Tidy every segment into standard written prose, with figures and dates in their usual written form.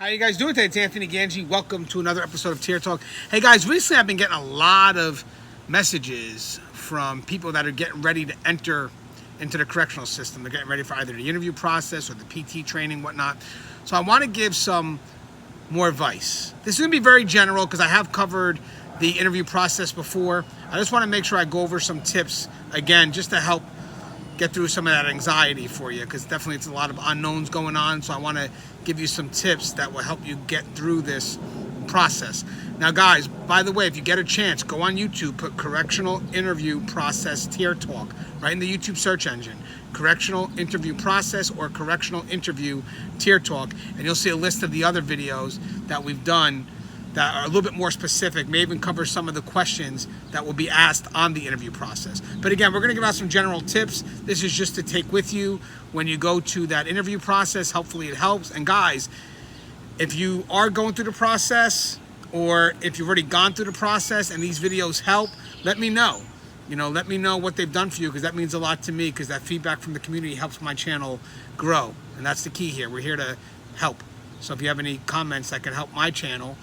How you guys doing today? It's Anthony Gangi. Welcome to another episode of Tier Talk. Hey guys, recently I've been getting a lot of messages from people that are getting ready to enter into the correctional system. They're getting ready for either the interview process or the PT training, whatnot. So I want to give some more advice. This is going to be very general because I have covered the interview process before. I just want to make sure I go over some tips again just to help get through some of that anxiety for you, because definitely it's a lot of unknowns going on. So I want to give you some tips that will help you get through this process. Now guys, by the way, if you get a chance, go on YouTube, put correctional interview process Tier Talk right in the YouTube search engine, correctional interview process or correctional interview Tier Talk, and you'll see a list of the other videos that we've done that are a little bit more specific, may even cover some of the questions that will be asked on the interview process. But again, we're gonna give out some general tips. This is just to take with you when you go to that interview process. Hopefully it helps. And guys, if you are going through the process, or if you've already gone through the process and these videos help, let me know. Let me know what they've done for you, because that means a lot to me, because that feedback from the community helps my channel grow. And that's the key here. We're here to help. So if you have any comments that can help my channel,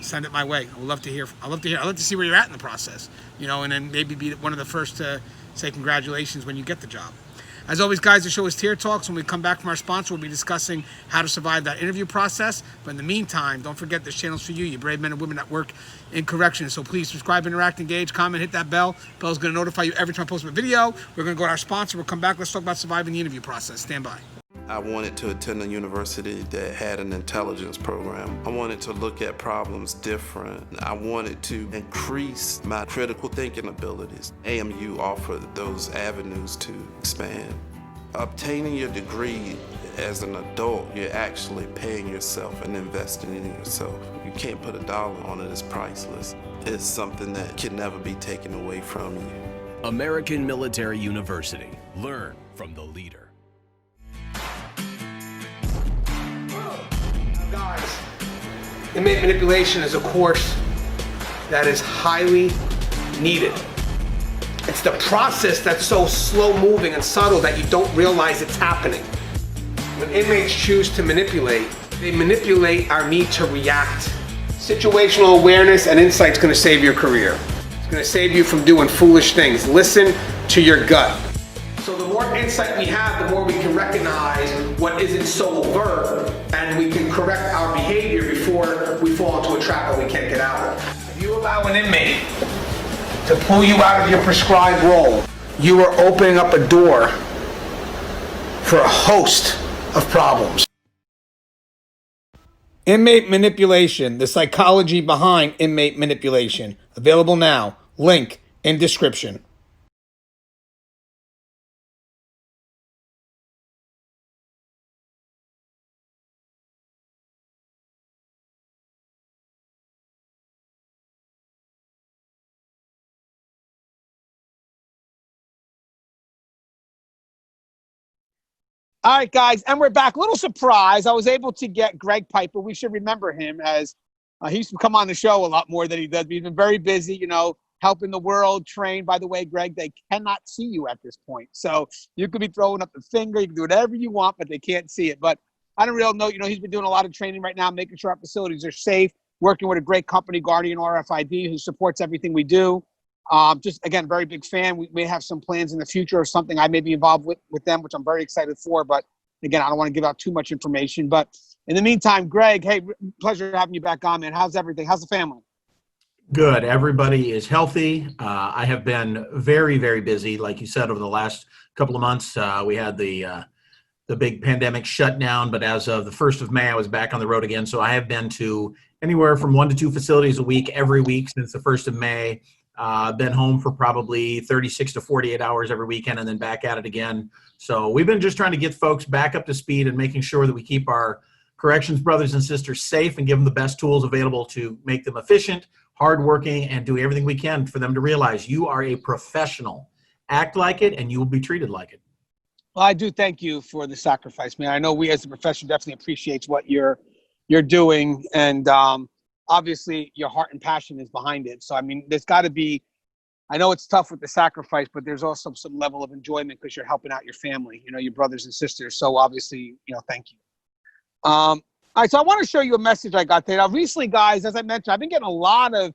send it my way. I would love to hear. I'd love to see where you're at in the process, and then maybe be one of the first to say congratulations when you get the job. As always, guys, the show is Tier Talks. When we come back from our sponsor, we'll be discussing how to survive that interview process. But in the meantime, don't forget this channel's for you brave men and women that work in corrections. So please subscribe, interact, engage, comment, hit that bell. Bell's going to notify you every time I post a video. We're going to go to our sponsor. We'll come back. Let's talk about surviving the interview process. Stand by. I wanted to attend a university that had an intelligence program. I wanted to look at problems different. I wanted to increase my critical thinking abilities. AMU offered those avenues to expand. Obtaining your degree as an adult, you're actually paying yourself and investing in yourself. You can't put a dollar on it, it's priceless. It's something that can never be taken away from you. American Military University. Learn from the leader. Guys, inmate manipulation is a course that is highly needed. It's the process that's so slow moving and subtle that you don't realize it's happening. When inmates choose to manipulate, they manipulate our need to react. Situational awareness and insight is going to save your career. It's going to save you from doing foolish things. Listen to your gut. So the more insight we have, the more we can recognize what isn't so overt, and we can correct our behavior before we fall into a trap that we can't get out of. If you allow an inmate to pull you out of your prescribed role, you are opening up a door for a host of problems. Inmate manipulation, the psychology behind inmate manipulation. Available now. Link in description. All right, guys, and we're back. A little surprise. I was able to get Greg Piper. We should remember him as he used to come on the show a lot more than he does. He's been very busy, helping the world train. By the way, Greg, they cannot see you at this point. So you could be throwing up the finger. You can do whatever you want, but they can't see it. But I don't really know. He's been doing a lot of training right now, making sure our facilities are safe, working with a great company, Guardian RFID, who supports everything we do. Just again, very big fan. We may have some plans in the future or something I may be involved with them, which I'm very excited for. But again, I don't want to give out too much information. But in the meantime, Greg, hey, pleasure having you back on, man. How's everything? How's the family? Good. Everybody is healthy. I have been very, very busy. Like you said, over the last couple of months, we had the big pandemic shutdown. But as of the 1st of May, I was back on the road again. So I have been to anywhere from 1 to 2 facilities a week every week since the 1st of May. Been home for probably 36 to 48 hours every weekend and then back at it again. So we've been just trying to get folks back up to speed and making sure that we keep our corrections brothers and sisters safe and give them the best tools available to make them efficient, hardworking, and do everything we can for them to realize you are a professional. Act like it and you will be treated like it. Well, I do thank you for the sacrifice, man. I know we as a profession definitely appreciates what you're doing, and obviously your heart and passion is behind it. So, I mean, there's got to be, I know it's tough with the sacrifice, but there's also some level of enjoyment because you're helping out your family, your brothers and sisters. So obviously, thank you. All All right, so I want to show you a message I got today. Now, recently, guys, as I mentioned, I've been getting a lot of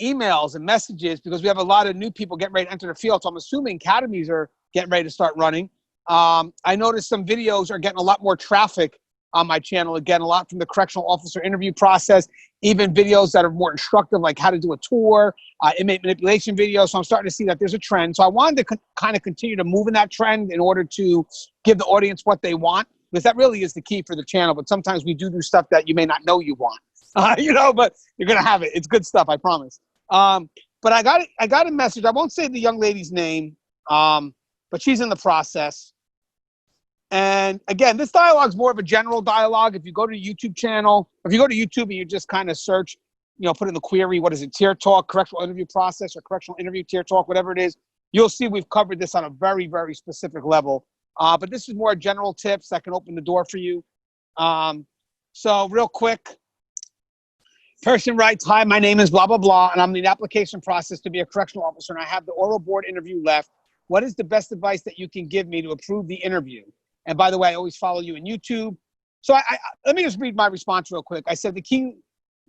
emails and messages because we have a lot of new people getting ready to enter the field. So I'm assuming academies are getting ready to start running. I noticed some videos are getting a lot more traffic on my channel. Again, a lot from the correctional officer interview process, even videos that are more instructive, like how to do a tour, inmate manipulation videos. So I'm starting to see that there's a trend. So I wanted to kind of continue to move in that trend in order to give the audience what they want, because that really is the key for the channel. But sometimes we do stuff that you may not know you want, but you're going to have it. It's good stuff, I promise. But I got a message. I won't say the young lady's name, but she's in the process. And again, this dialogue is more of a general dialogue. If you go to the YouTube channel, if you go to YouTube and you just kind of search, put in the query, what is it, Tier Talk, correctional interview process, or correctional interview Tier Talk, whatever it is, you'll see we've covered this on a very, very specific level. But this is more general tips that can open the door for you. So real quick, person writes, hi, my name is blah, blah, blah, and I'm in the application process to be a correctional officer, and I have the oral board interview left. What is the best advice that you can give me to approve the interview? And by the way, I always follow you on YouTube. So let me just read my response real quick. I said the key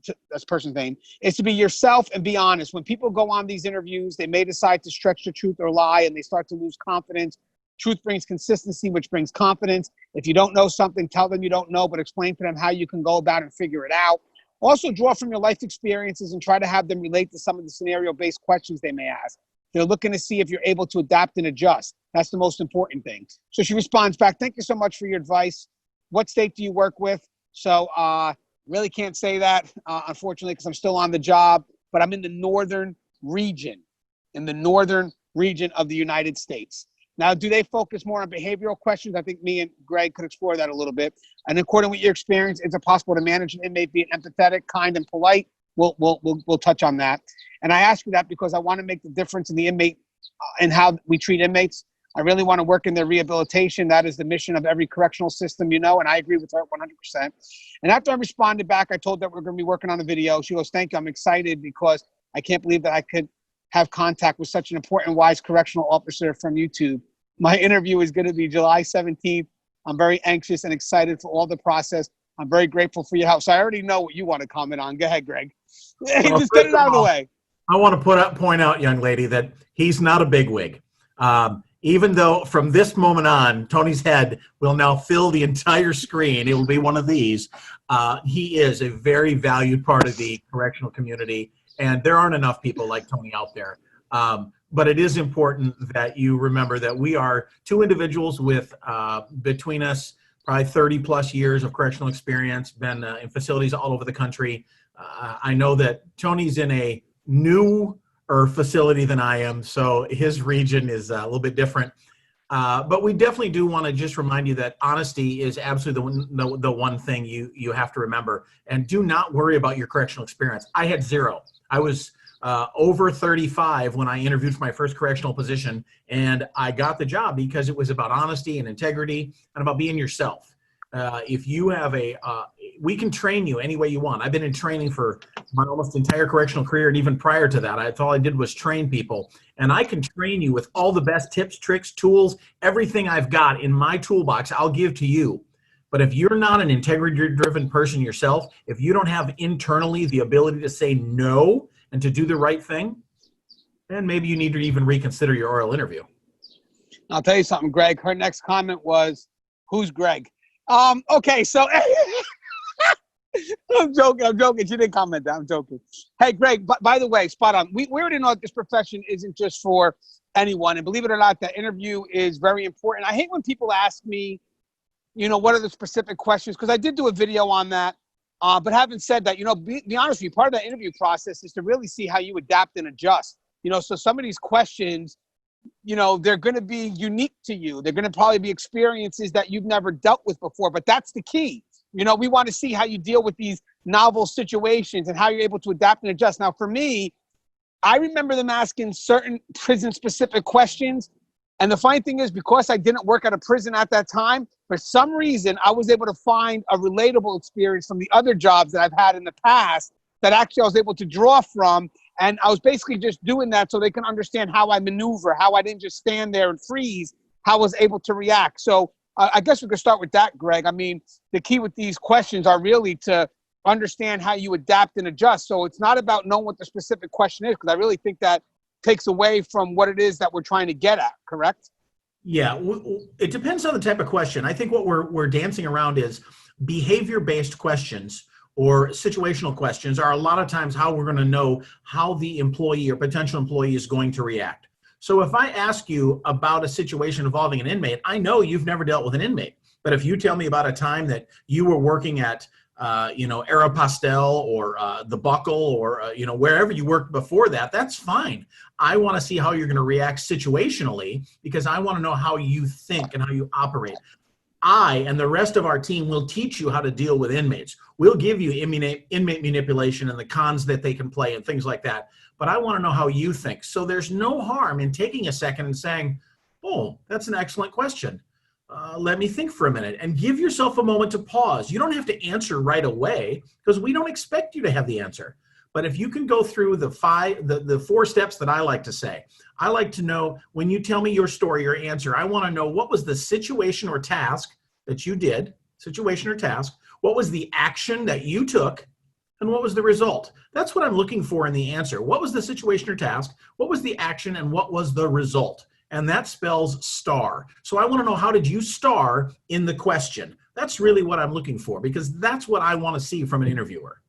to this person's name is to be yourself and be honest. When people go on these interviews, they may decide to stretch the truth or lie, and they start to lose confidence. Truth brings consistency, which brings confidence. If you don't know something, tell them you don't know, but explain to them how you can go about it and figure it out. Also, draw from your life experiences and try to have them relate to some of the scenario-based questions they may ask. They're looking to see if you're able to adapt and adjust. That's the most important thing. So she responds back, thank you so much for your advice. What state do you work with? So really can't say that, unfortunately, because I'm still on the job, but I'm in the northern region, of the United States. Now, do they focus more on behavioral questions? I think me and Greg could explore that a little bit. And according with your experience, is it possible to manage an inmate being empathetic, kind, and polite? We'll touch on that. And I ask you that because I want to make the difference in the inmate and how we treat inmates. I really want to work in their rehabilitation. That is the mission of every correctional system, and I agree with her 100%. And after I responded back, I told that we're going to be working on a video. She goes, thank you. I'm excited because I can't believe that I could have contact with such an important, wise correctional officer from YouTube. My interview is going to be July 17th. I'm very anxious and excited for all the process. I'm very grateful for your help. So I already know what you want to comment on. Go ahead, Greg. Just get it out of the way. I want to point out, young lady, that he's not a bigwig. Even though from this moment on, Tony's head will now fill the entire screen. It will be one of these. He is a very valued part of the correctional community, and there aren't enough people like Tony out there. But it is important that you remember that we are two individuals with, between us, probably 30 plus years of correctional experience, been in facilities all over the country. I know that Tony's in a newer facility than I am, so his region is a little bit different. But we definitely do want to just remind you that honesty is absolutely the one thing you have to remember. And do not worry about your correctional experience. I had zero. I was over 35 when I interviewed for my first correctional position, and I got the job because it was about honesty and integrity and about being yourself. If you have we can train you any way you want. I've been in training for my almost entire correctional career, and even prior to that, all I did was train people. And I can train you with all the best tips, tricks, tools, everything I've got in my toolbox, I'll give to you. But if you're not an integrity-driven person yourself, if you don't have internally the ability to say no and to do the right thing, then maybe you need to even reconsider your oral interview. I'll tell you something, Greg. Her next comment was, who's Greg? Okay, so I'm joking. She didn't comment that. I'm joking. Hey, Greg, by the way, spot on. We already know that this profession isn't just for anyone. And believe it or not, that interview is very important. I hate when people ask me, what are the specific questions? Because I did do a video on that. But having said that, be honest with you, part of that interview process is to really see how you adapt and adjust. So some of these questions, they're going to be unique to you. They're going to probably be experiences that you've never dealt with before, but that's the key. We want to see how you deal with these novel situations and how you're able to adapt and adjust. Now, for me, I remember them asking certain prison-specific questions. And the funny thing is, because I didn't work at a prison at that time, for some reason, I was able to find a relatable experience from the other jobs that I've had in the past that actually I was able to draw from. And I was basically just doing that so they can understand how I maneuver, how I didn't just stand there and freeze, how I was able to react. So I guess we could start with that, Greg. I mean, the key with these questions are really to understand how you adapt and adjust. So it's not about knowing what the specific question is, because I really think that takes away from what it is that we're trying to get at, correct? Yeah, it depends on the type of question. I think what we're dancing around is behavior-based questions or situational questions are a lot of times how we're going to know how the employee or potential employee is going to react. So if I ask you about a situation involving an inmate, I know you've never dealt with an inmate. But if you tell me about a time that you were working at, Aeropostale or the Buckle or, wherever you worked before that, that's fine. I want to see how you're going to react situationally because I want to know how you think and how you operate. I and the rest of our team will teach you how to deal with inmates. We'll give you inmate manipulation and the cons that they can play and things like that. But I want to know how you think. So there's no harm in taking a second and saying, oh, that's an excellent question. Let me think for a minute and give yourself a moment to pause. You don't have to answer right away because we don't expect you to have the answer. But if you can go through the 4 steps that I like to say, I like to know when you tell me your story, your answer, I want to know what was the situation or task that you did, situation or task, what was the action that you took, and what was the result? That's what I'm looking for in the answer. What was the situation or task? What was the action and what was the result? And that spells star. So I want to know, how did you star in the question? That's really what I'm looking for because that's what I want to see from an interviewer.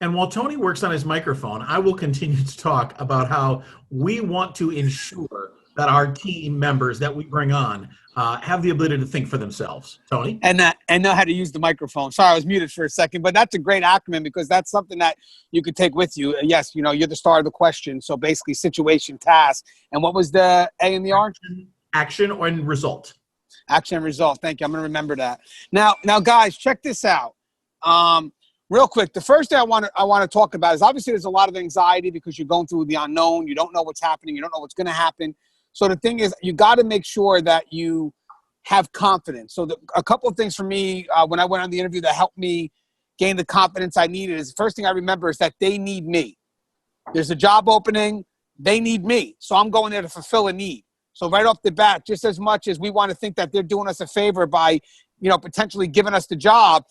And while Tony works on his microphone, I will continue to talk about how we want to ensure that our team members that we bring on have the ability to think for themselves. Tony? And know how to use the microphone. Sorry, I was muted for a second, but that's a great acronym because that's something that you could take with you. Yes, you're the star of the question. So basically situation, task. And what was the A in the R? Action or result. Action and result. Thank you. I'm going to remember that. Now, guys, check this out. Real quick, the first thing I want to talk about is obviously there's a lot of anxiety because you're going through the unknown. You don't know what's happening. You don't know what's going to happen. So the thing is, you got to make sure that you have confidence. So a couple of things for me when I went on the interview that helped me gain the confidence I needed is the first thing I remember is that they need me. There's a job opening. They need me. So I'm going there to fulfill a need. So right off the bat, just as much as we want to think that they're doing us a favor by, potentially giving us the job,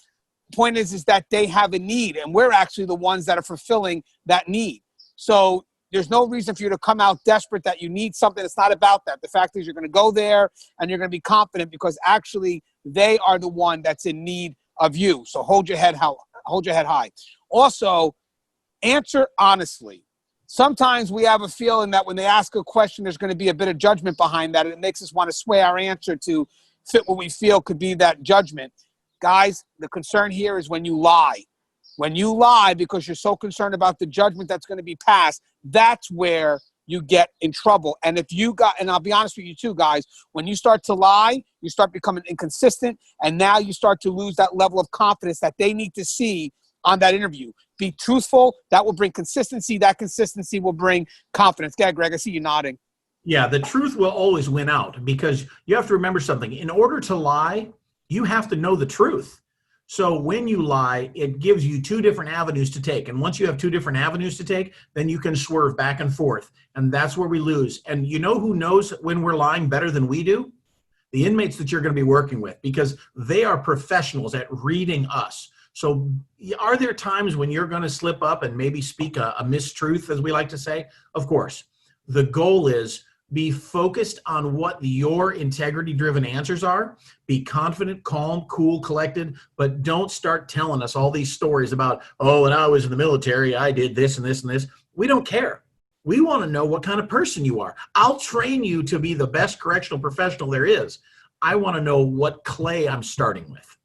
the point is that they have a need and we're actually the ones that are fulfilling that need. So there's no reason for you to come out desperate that you need something. It's not about that. The fact is you're going to go there and you're going to be confident because actually they are the one that's in need of you. So hold your head high. Also, answer honestly. Sometimes we have a feeling that when they ask a question, there's going to be a bit of judgment behind that. And it makes us want to sway our answer to fit what we feel could be that judgment. Guys, the concern here is when you lie. When you lie because you're so concerned about the judgment that's going to be passed, that's where you get in trouble. And and I'll be honest with you too, guys, when you start to lie, you start becoming inconsistent, and now you start to lose that level of confidence that they need to see on that interview. Be truthful. That will bring consistency. That consistency will bring confidence. Go ahead, Greg. I see you nodding. Yeah, the truth will always win out because you have to remember something. In order to lie, you have to know the truth. So when you lie, it gives you 2 different avenues to take. And once you have 2 different avenues to take, then you can swerve back and forth. And that's where we lose. And you know who knows when we're lying better than we do? The inmates that you're going to be working with, because they are professionals at reading us. So are there times when you're going to slip up and maybe speak a mistruth, as we like to say? Of course. The goal is be focused on what your integrity-driven answers are. Be confident, calm, cool, collected, but don't start telling us all these stories about, oh, when I was in the military, I did this and this and this. We don't care. We want to know what kind of person you are. I'll train you to be the best correctional professional there is. I want to know what clay I'm starting with.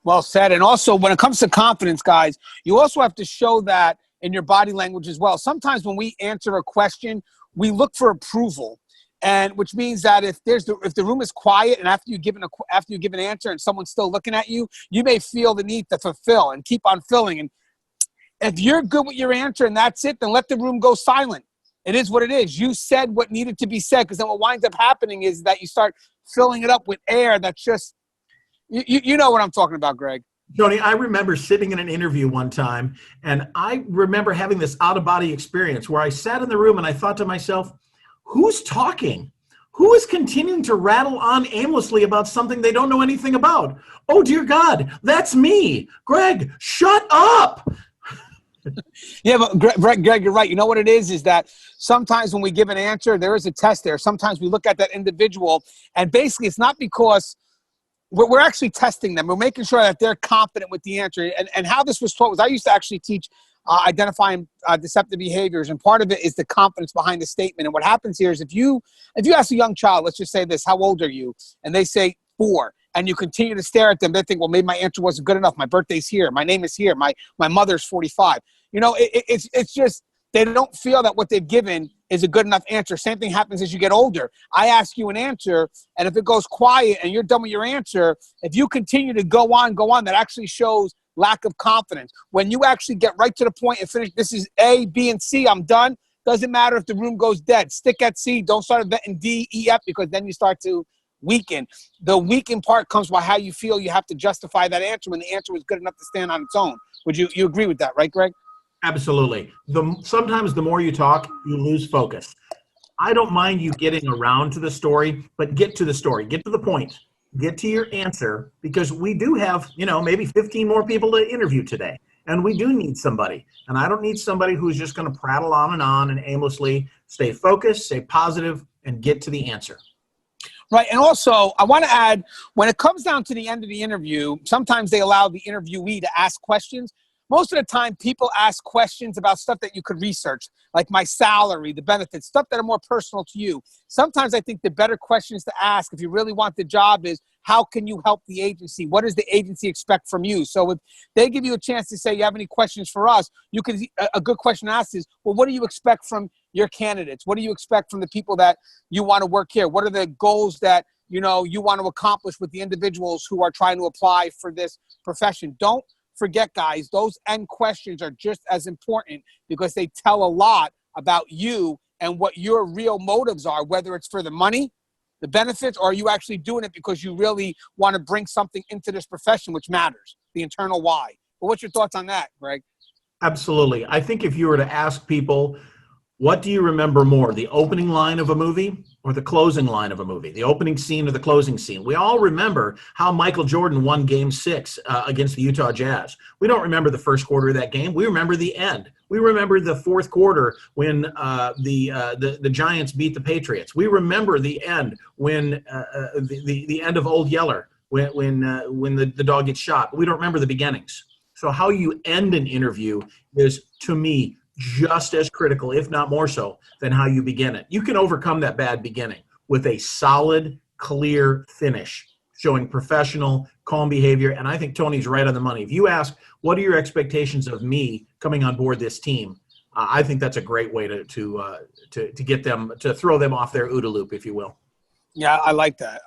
Well said. And also, when it comes to confidence, guys, you also have to show that in your body language as well. Sometimes when we answer a question, we look for approval, and which means that if the room is quiet and after you give an answer and someone's still looking at you, you may feel the need to fulfill and keep on filling. And if you're good with your answer and that's it, then let the room go silent. It is what it is. You said what needed to be said, because then what winds up happening is that you start filling it up with air that's just, you know what I'm talking about, Greg. Tony, I remember sitting in an interview one time, and I remember having this out-of-body experience where I sat in the room and I thought to myself, who's talking? Who is continuing to rattle on aimlessly about something they don't know anything about? Oh, dear God, that's me. Greg, shut up. Yeah, but Greg, you're right. You know what it is that sometimes when we give an answer, there is a test there. Sometimes we look at that individual, and basically it's not because we're actually testing them. We're making sure that they're confident with the answer. And how this was taught was I used to actually teach identifying deceptive behaviors, and part of it is the confidence behind the statement. And what happens here is if you ask a young child, let's just say this, how old are you? And they say 4, and you continue to stare at them, they think, well, maybe my answer wasn't good enough. My birthday's here. My name is here. My mother's 45. You know, it's just they don't feel that what they've given is a good enough answer. Same thing happens as you get older. I ask you an answer, and if it goes quiet and you're done with your answer, if you continue to go on, that actually shows lack of confidence. When you actually get right to the point and finish, this is A, B, and C, I'm done. Doesn't matter if the room goes dead. Stick at C. Don't start inventing D, E, F, because then you start to weaken. The weakened part comes by how you feel. You have to justify that answer when the answer was good enough to stand on its own. Would you agree with that, right, Greg? Absolutely. Sometimes the more you talk, you lose focus. I don't mind you getting around to the story, but get to the story. Get to the point. Get to your answer, because we do have, maybe 15 more people to interview today. And we do need somebody. And I don't need somebody who's just going to prattle on and aimlessly. Stay focused, stay positive, and get to the answer. Right. And also, I want to add, when it comes down to the end of the interview, sometimes they allow the interviewee to ask questions. Most of the time, people ask questions about stuff that you could research, like my salary, the benefits, stuff that are more personal to you. Sometimes I think the better questions to ask, if you really want the job, is how can you help the agency? What does the agency expect from you? So if they give you a chance to say, you have any questions for us, you can. A good question to ask is, well, what do you expect from your candidates? What do you expect from the people that you want to work here? What are the goals that you want to accomplish with the individuals who are trying to apply for this profession? Don't forget, guys, those end questions are just as important, because they tell a lot about you and what your real motives are, whether it's for the money, the benefits, or are you actually doing it because you really want to bring something into this profession, which matters, the internal why. But what's your thoughts on that, Greg? Absolutely. I think if you were to ask people, what do you remember more, the opening line of a movie or the closing line of a movie, the opening scene or the closing scene? We all remember how Michael Jordan won Game 6 against the Utah Jazz. We don't remember the first quarter of that game. We remember the end. We remember the fourth quarter when the Giants beat the Patriots. We remember the end when the end of Old Yeller, when the dog gets shot. We don't remember the beginnings. So how you end an interview is, to me, just as critical, if not more so, than how you begin it. You can overcome that bad beginning with a solid, clear finish, showing professional, calm behavior. And I think Tony's right on the money. If you ask, what are your expectations of me coming on board this team? I think that's a great way to get them, to throw them off their OODA loop, if you will. Yeah, I like that.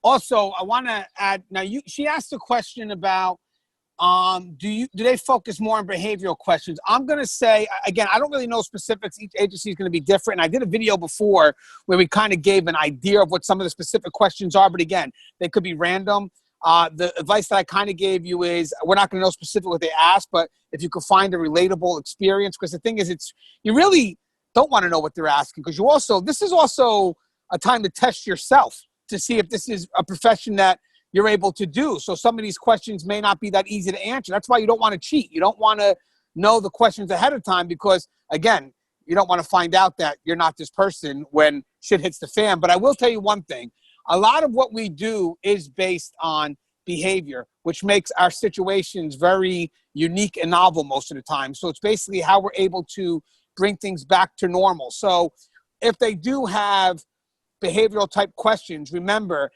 Also, I want to add, she asked a question about, do they focus more on behavioral questions? I'm going to say, again, I don't really know specifics. Each agency is going to be different. And I did a video before where we kind of gave an idea of what some of the specific questions are. But again, they could be random. The advice that I kind of gave you is, we're not going to know specifically what they ask, but if you could find a relatable experience, because the thing is, you really don't want to know what they're asking, because this is also a time to test yourself to see if this is a profession that you're able to do. So some of these questions may not be that easy to answer. That's why you don't want to cheat. You don't want to know the questions ahead of time, because, again, you don't want to find out that you're not this person when shit hits the fan. But I will tell you one thing. A lot of what we do is based on behavior, which makes our situations very unique and novel most of the time. So it's basically how we're able to bring things back to normal. So if they do have behavioral type questions, remember,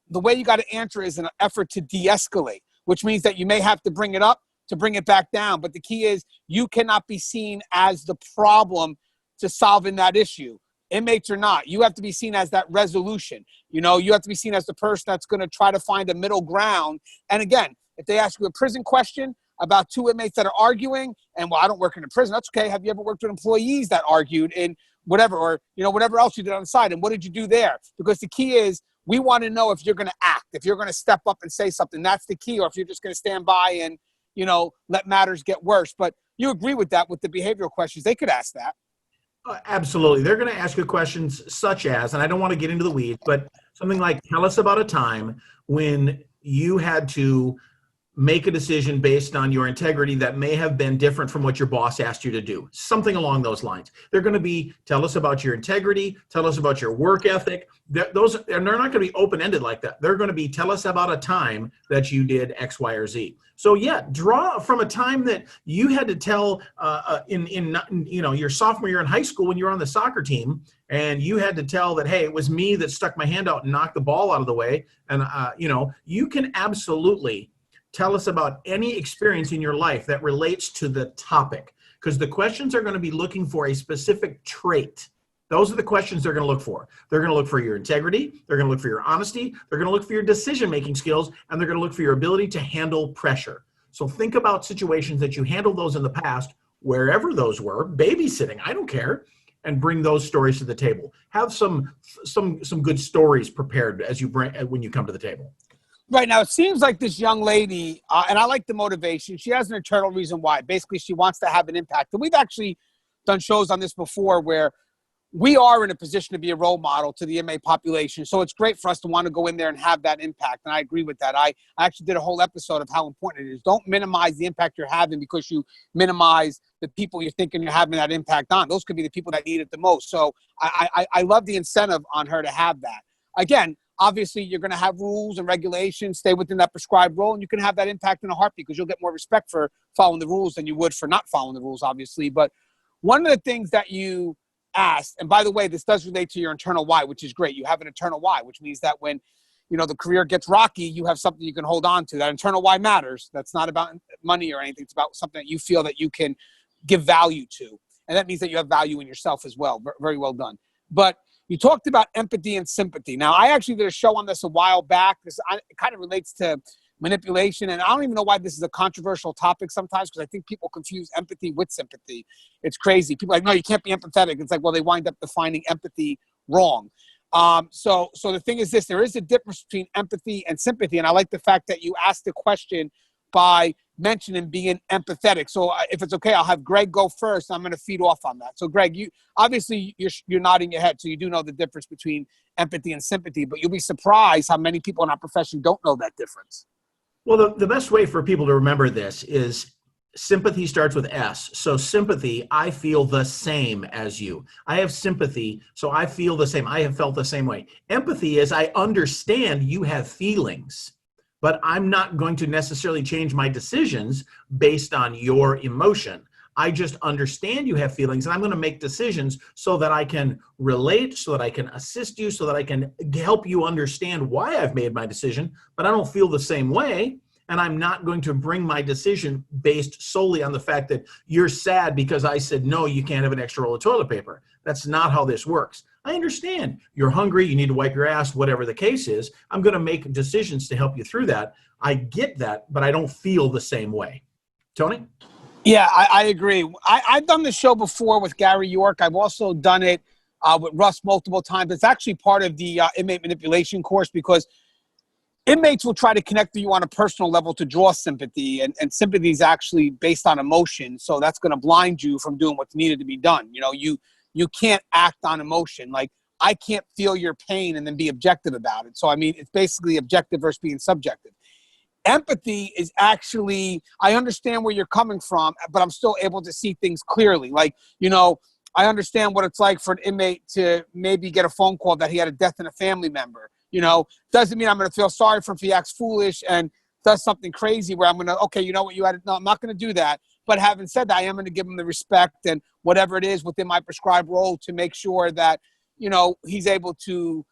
the way you got to answer is an effort to de-escalate, which means that you may have to bring it up to bring it back down. But the key is, you cannot be seen as the problem to solving that issue. Inmates or not, you have to be seen as that resolution. You have to be seen as the person that's going to try to find a middle ground. And again, if they ask you a prison question about 2 inmates that are arguing, and, well, I don't work in a prison, that's okay. Have you ever worked with employees that argued in whatever, or, whatever else you did on the side, and what did you do there? Because the key is, we want to know if you're going to act, if you're going to step up and say something. That's the key. Or if you're just going to stand by and, let matters get worse. But you agree with that, with the behavioral questions. They could ask that. Absolutely. They're going to ask you questions such as, and I don't want to get into the weeds, but something like, tell us about a time when you had to make a decision based on your integrity that may have been different from what your boss asked you to do. Something along those lines. They're going to be, tell us about your integrity, tell us about your work ethic. And they're not going to be open-ended like that. They're going to be, tell us about a time that you did X, Y, or Z. So yeah, draw from a time that you had to tell in your sophomore year in high school when you were on the soccer team, and you had to tell that, hey, it was me that stuck my hand out and knocked the ball out of the way. And you can absolutely tell us about any experience in your life that relates to the topic, because the questions are going to be looking for a specific trait. Those are the questions they're going to look for. They're going to look for your integrity. They're going to look for your honesty. They're going to look for your decision-making skills, and they're going to look for your ability to handle pressure. So think about situations that you handled those in the past, wherever those were, babysitting, I don't care, and bring those stories to the table. Have some good stories prepared as you bring when you come to the table. Right. Now, it seems like this young lady, and I like the motivation, she has an internal reason why. Basically, she wants to have an impact. And we've actually done shows on this before where we are in a position to be a role model to the inmate population. So it's great for us to want to go in there and have that impact. And I agree with that. I actually did a whole episode of how important it is. Don't minimize the impact you're having because you minimize the people you're thinking you're having that impact on. Those could be the people that need it the most. So I love the incentive on her to have that. Again, obviously, you're going to have rules and regulations, stay within that prescribed role, and you can have that impact in a heartbeat because you'll get more respect for following the rules than you would for not following the rules, obviously. But one of the things that you asked, and by the way, this does relate to your internal why, which is great. You have an internal why, which means that when the career gets rocky, you have something you can hold on to. That internal why matters. That's not about money or anything. It's about something that you feel that you can give value to. And that means that you have value in yourself as well. Very well done. But you talked about empathy and sympathy. Now, I actually did a show on this a while back. It kind of relates to manipulation, and I don't even know why this is a controversial topic sometimes because I think people confuse empathy with sympathy. It's crazy. People are like, no, you can't be empathetic. It's like, well, they wind up defining empathy wrong. So the thing is this, there is a difference between empathy and sympathy, and I like the fact that you asked the question by mentioning being empathetic. So if it's okay, I'll have Greg go first. I'm going to feed off on that. So Greg, you obviously you're nodding your head, so you do know the difference between empathy and sympathy, but you'll be surprised how many people in our profession don't know that difference. Well, the best way for people to remember this is sympathy starts with S. So sympathy, I feel the same as you. I have sympathy, so I feel the same. I have felt the same way. Empathy is I understand you have feelings, but I'm not going to necessarily change my decisions based on your emotion. I just understand you have feelings, and I'm going to make decisions so that I can relate, so that I can assist you, so that I can help you understand why I've made my decision, but I don't feel the same way, and I'm not going to bring my decision based solely on the fact that you're sad because I said, no, you can't have an extra roll of toilet paper. That's not how this works. I understand. You're hungry, you need to wipe your ass, whatever the case is. I'm going to make decisions to help you through that. I get that, but I don't feel the same way. Tony? Yeah, I agree. I've done this show before with Gary York. I've also done it with Russ multiple times. It's actually part of the inmate manipulation course because inmates will try to connect with you on a personal level to draw sympathy, and sympathy is actually based on emotion. So that's going to blind you from doing what's needed to be done. You can't act on emotion. Like, I can't feel your pain and then be objective about it. So, I mean, it's basically objective versus being subjective. Empathy is actually, I understand where you're coming from, but I'm still able to see things clearly. Like, I understand what it's like for an inmate to maybe get a phone call that he had a death in a family member. Doesn't mean I'm going to feel sorry for him if he acts foolish and does something crazy where I'm going to, okay, you know what, no, I'm not going to do that. But having said that, I am going to give him the respect and whatever it is within my prescribed role to make sure that, he's able to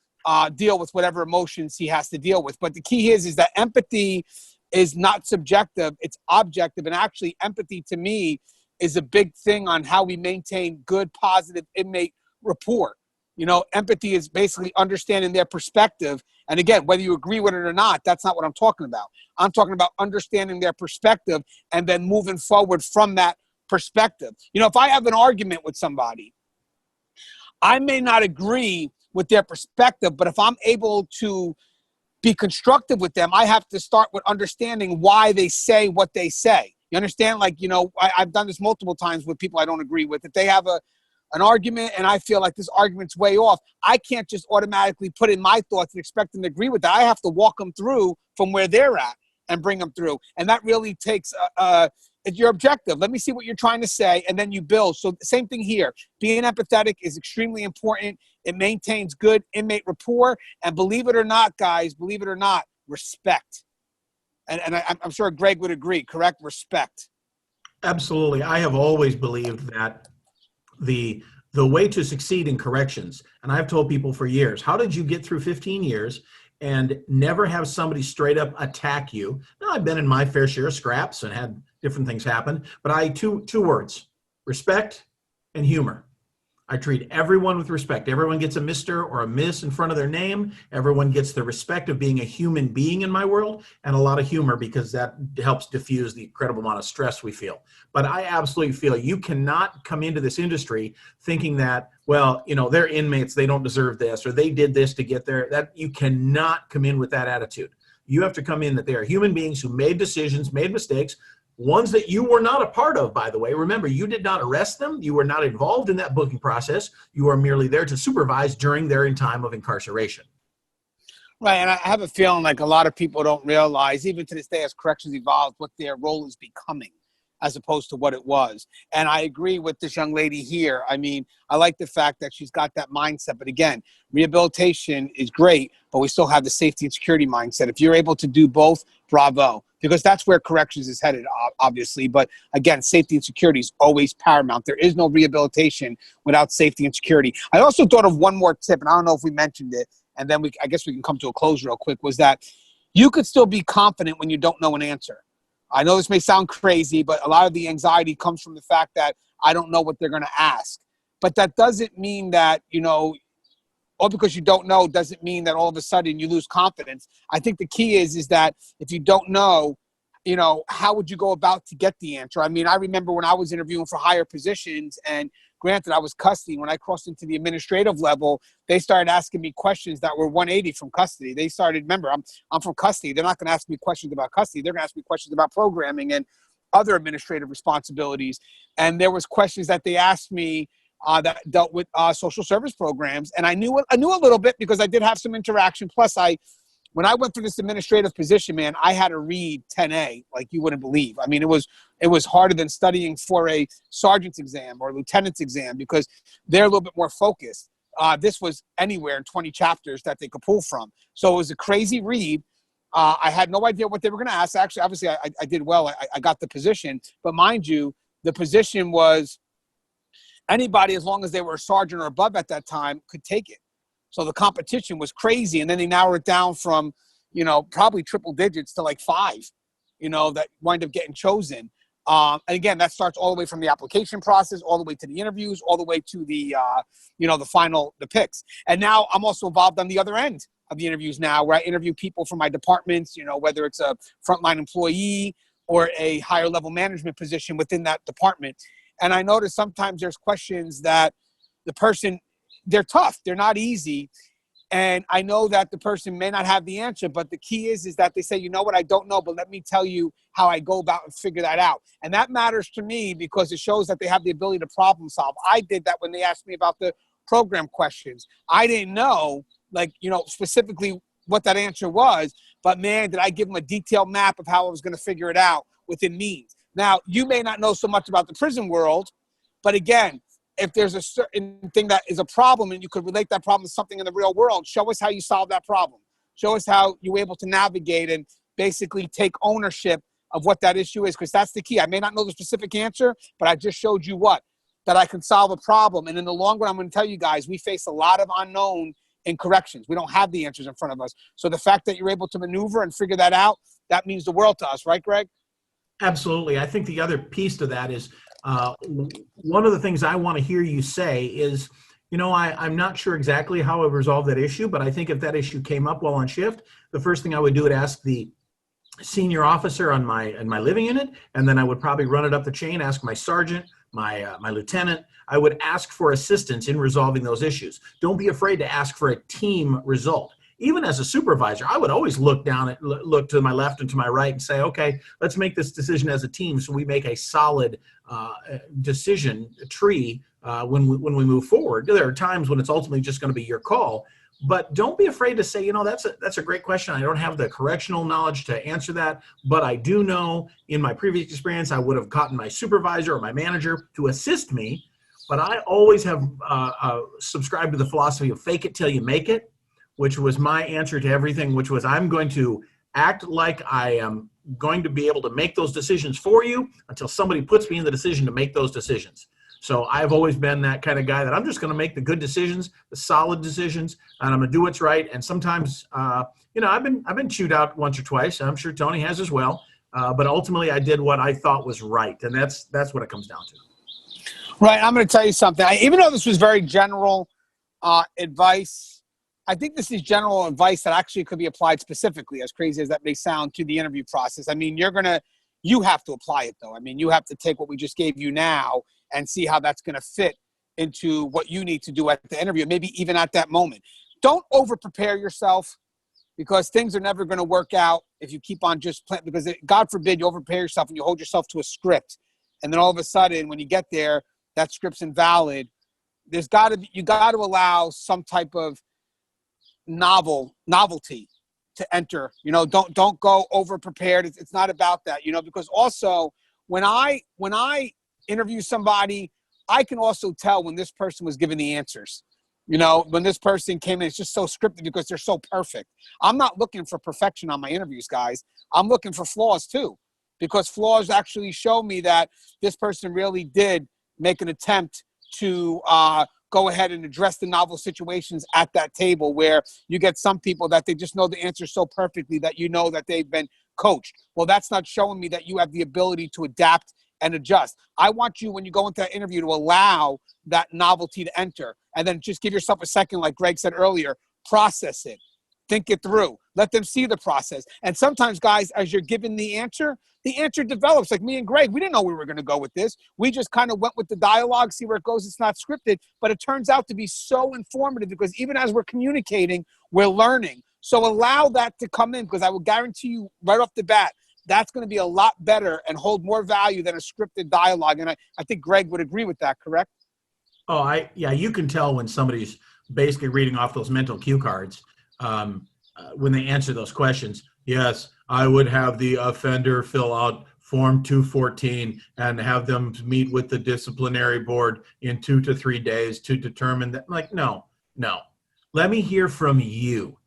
deal with whatever emotions he has to deal with. But the key is that empathy is not subjective, it's objective. And actually, empathy to me is a big thing on how we maintain good, positive inmate rapport. Empathy is basically understanding their perspective. And again, whether you agree with it or not, that's not what I'm talking about. I'm talking about understanding their perspective and then moving forward from that perspective. If I have an argument with somebody, I may not agree with their perspective, but if I'm able to be constructive with them, I have to start with understanding why they say what they say. You understand? Like, I've done this multiple times with people I don't agree with. If they have a an argument and I feel like this argument's way off, I can't just automatically put in my thoughts and expect them to agree with that. I have to walk them through from where they're at and bring them through. And that really takes your objective. Let me see what you're trying to say, and then you build. So the same thing here. Being empathetic is extremely important. It maintains good inmate rapport. And believe it or not, guys, believe it or not, respect. And I'm sure Greg would agree, correct? Respect. Absolutely. I have always believed that the way to succeed in corrections, and I've told people for years, how did you get through 15 years and never have somebody straight up attack you? Now, I've been in my fair share of scraps and had different things happen, but two words: respect and humor. I treat everyone with respect. Everyone gets a Mr. or a Miss in front of their name. Everyone gets the respect of being a human being in my world, and a lot of humor, because that helps diffuse the incredible amount of stress we feel. But I absolutely feel you cannot come into this industry thinking that, well, they're inmates, they don't deserve this, or they did this to get there. That you cannot come in with that attitude. You have to come in that they are human beings who made decisions, made mistakes, ones that you were not a part of, by the way. Remember, you did not arrest them. You were not involved in that booking process. You are merely there to supervise during their time of incarceration. Right, and I have a feeling like a lot of people don't realize, even to this day as corrections evolve, what their role is becoming as opposed to what it was. And I agree with this young lady here. I mean, I like the fact that she's got that mindset. But again, rehabilitation is great, but we still have the safety and security mindset. If you're able to do both, bravo, because that's where corrections is headed, obviously. But again, safety and security is always paramount. There is no rehabilitation without safety and security. I also thought of one more tip, and I don't know if we mentioned it, and then I guess we can come to a close real quick, was that you could still be confident when you don't know an answer. I know this may sound crazy, but a lot of the anxiety comes from the fact that I don't know what they're going to ask. But that doesn't mean that, all because you don't know doesn't mean that all of a sudden you lose confidence. I think the key is that if you don't know, how would you go about to get the answer? I mean, I remember when I was interviewing for higher positions, and granted, I was custody. When I crossed into the administrative level, they started asking me questions that were 180 from custody. They started, remember, I'm from custody. They're not going to ask me questions about custody. They're going to ask me questions about programming and other administrative responsibilities. And there was questions that they asked me that dealt with social service programs. And I knew a little bit because I did have some interaction. Plus, when I went through this administrative position, man, I had to read 10A like you wouldn't believe. I mean, it was harder than studying for a sergeant's exam or lieutenant's exam because they're a little bit more focused. This was anywhere in 20 chapters that they could pull from. So it was a crazy read. I had no idea what they were going to ask. Actually, obviously, I did well. I got the position. But mind you, the position was anybody, as long as they were a sergeant or above at that time, could take it. So the competition was crazy. And then they narrowed it down from, probably triple digits to like 5, that wind up getting chosen. And again, that starts all the way from the application process, all the way to the interviews, all the way to the picks. And now I'm also involved on the other end of the interviews now, where I interview people from my departments, whether it's a frontline employee or a higher level management position within that department. And I notice sometimes there's questions that the person, they're tough. They're not easy. And I know that the person may not have the answer, but the key is that they say, you know what, I don't know, but let me tell you how I go about and figure that out. And that matters to me because it shows that they have the ability to problem solve. I did that when they asked me about the program questions. I didn't know, specifically what that answer was, but man, did I give them a detailed map of how I was going to figure it out within means. Now, you may not know so much about the prison world, but again, if there's a certain thing that is a problem and you could relate that problem to something in the real world, show us how you solve that problem. Show us how you're able to navigate and basically take ownership of what that issue is, because that's the key. I may not know the specific answer, but I just showed you that I can solve a problem. And in the long run, I'm going to tell you guys, we face a lot of unknown in corrections. We don't have the answers in front of us. So the fact that you're able to maneuver and figure that out, that means the world to us. Right, Greg? Absolutely. I think the other piece to that is one of the things I want to hear you say is, I'm not sure exactly how I would resolve that issue, but I think if that issue came up while on shift, the first thing I would do is ask the senior officer on my living unit, and then I would probably run it up the chain, ask my sergeant, my lieutenant. I would ask for assistance in resolving those issues. Don't be afraid to ask for a team result. Even as a supervisor, I would always look to my left and to my right and say, okay, let's make this decision as a team so we make a solid decision tree when we move forward. There are times when it's ultimately just going to be your call, but don't be afraid to say, that's a great question. I don't have the correctional knowledge to answer that, but I do know in my previous experience, I would have gotten my supervisor or my manager to assist me. But I always have subscribed to the philosophy of fake it till you make it, which was my answer to everything, which was I'm going to act like I am going to be able to make those decisions for you until somebody puts me in the decision to make those decisions. So I've always been that kind of guy that I'm just going to make the good decisions, the solid decisions, and I'm going to do what's right. And sometimes, I've been chewed out once or twice. I'm sure Tony has as well. But ultimately, I did what I thought was right, and that's what it comes down to. Right. I'm going to tell you something. Even though this was very general advice, I think this is general advice that actually could be applied specifically, as crazy as that may sound, to the interview process. I mean, you have to apply it, though. I mean, you have to take what we just gave you now and see how that's going to fit into what you need to do at the interview, maybe even at that moment. Don't over-prepare yourself, because things are never going to work out if you keep on just playing, because God forbid you over-prepare yourself and you hold yourself to a script. And then all of a sudden, when you get there, that script's invalid. You got to allow some type of novelty to enter. Don't go over-prepared. It's not about that, because also when I interview somebody, I can also tell when this person was given the answers. When this person came in, it's just so scripted because they're so perfect. I'm not looking for perfection on my interviews, guys. I'm looking for flaws too, because flaws actually show me that this person really did make an attempt to go ahead and address the novel situations at that table, where you get some people that they just know the answer so perfectly that that they've been coached. Well, that's not showing me that you have the ability to adapt and adjust. I want you, when you go into that interview, to allow that novelty to enter, and then just give yourself a second, like Greg said earlier, process it, think it through, let them see the process. And sometimes, guys, as you're given the answer develops. Like me and Greg, we didn't know we were going to go with this. We just kind of went with the dialogue, see where it goes. It's not scripted, but it turns out to be so informative, because even as we're communicating, we're learning. So allow that to come in, because I will guarantee you right off the bat, that's going to be a lot better and hold more value than a scripted dialogue. And I think Greg would agree with that, correct? Oh, you can tell when somebody's basically reading off those mental cue cards when they answer those questions. Yes, I would have the offender fill out Form 214 and have them meet with the disciplinary board in 2 to 3 days to determine that. Like, no. Let me hear from you.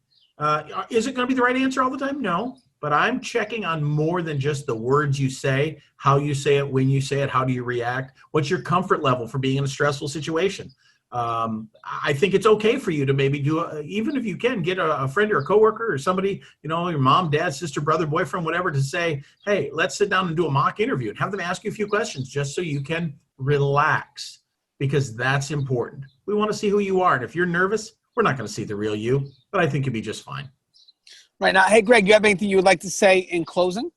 Is it going to be the right answer all the time? No. But I'm checking on more than just the words you say, how you say it, when you say it, how do you react, what's your comfort level for being in a stressful situation. I think it's okay for you to maybe even if you can, get a friend or a coworker or somebody, your mom, dad, sister, brother, boyfriend, whatever, to say, hey, let's sit down and do a mock interview and have them ask you a few questions just so you can relax, because that's important. We want to see who you are. And if you're nervous, we're not going to see the real you, but I think you'll be just fine. Right now, hey, Greg, you have anything you would like to say in closing?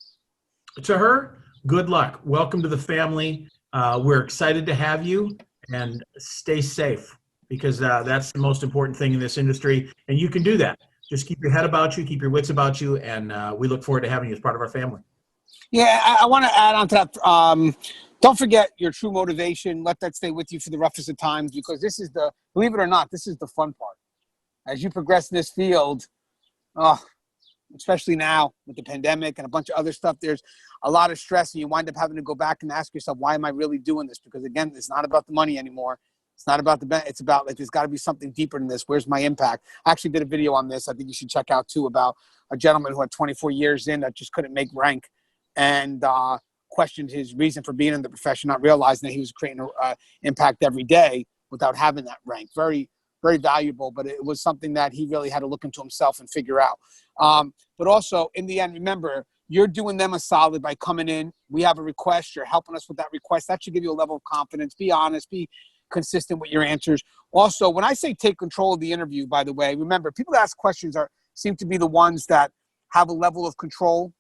To her, good luck. Welcome to the family. We're excited to have you, and stay safe, because that's the most important thing in this industry. And you can do that. Just keep your head about you, keep your wits about you, and we look forward to having you as part of our family. Yeah, I want to add on to that. Don't forget your true motivation. Let that stay with you for the roughest of times, because believe it or not, this is the fun part. As you progress in this field, especially now with the pandemic and a bunch of other stuff, there's a lot of stress, and you wind up having to go back and ask yourself, why am I really doing this? Because again, it's not about the money anymore. It's not about it's about, like, there's got to be something deeper than this. Where's my impact? I actually did a video on this. I think you should check out too, about a gentleman who had 24 years in that just couldn't make rank, and questioned his reason for being in the profession, not realizing that he was creating an impact every day without having that rank. Very, very valuable, but it was something that he really had to look into himself and figure out. But also, in the end, remember, you're doing them a solid by coming in. We have a request. You're helping us with that request. That should give you a level of confidence. Be honest. Be consistent with your answers. Also, when I say take control of the interview, by the way, remember, people that ask questions seem to be the ones that have a level of control.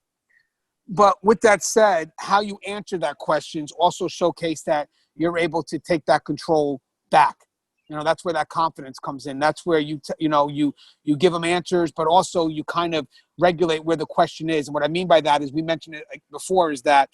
But with that said, how you answer that questions also showcase that you're able to take that control back. That's where that confidence comes in. That's where you give them answers, but also you kind of regulate where the question is. And what I mean by that is, we mentioned it before, is that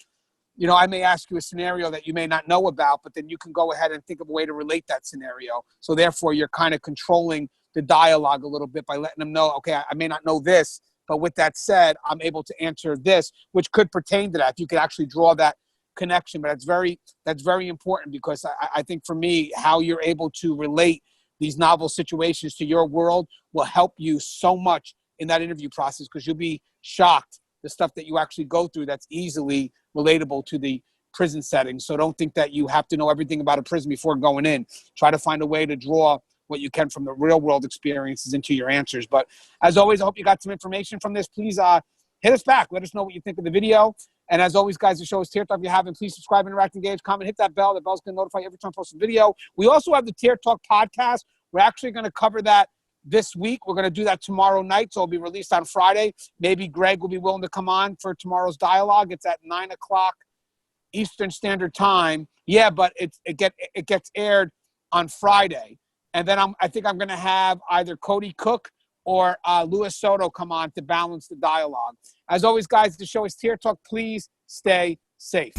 you know, I may ask you a scenario that you may not know about, but then you can go ahead and think of a way to relate that scenario. So therefore, you're kind of controlling the dialogue a little bit by letting them know, okay, I may not know this, but with that said, I'm able to answer this, which could pertain to that. If you could actually draw that connection, but that's very important, because I think for me, how you're able to relate these novel situations to your world will help you so much in that interview process, because you'll be shocked the stuff that you actually go through that's easily relatable to the prison setting. So don't think that you have to know everything about a prison before going in. Try to find a way to draw what you can from the real world experiences into your answers. But as always, I hope you got some information from this. Please hit us back. Let us know what you think of the video. And as always, guys, the show is Tear Talk. If you haven't, please subscribe, interact, engage, comment, hit that bell. The bell's going to notify you every time I post a video. We also have the Tear Talk podcast. We're actually going to cover that this week. We're going to do that tomorrow night, so it'll be released on Friday. Maybe Greg will be willing to come on for tomorrow's dialogue. It's at 9 o'clock Eastern Standard Time. Yeah, but it gets aired on Friday. And then I think I'm going to have either Cody Cook or Louis Soto come on to balance the dialogue. As always, guys, the show is Tear Talk. Please stay safe.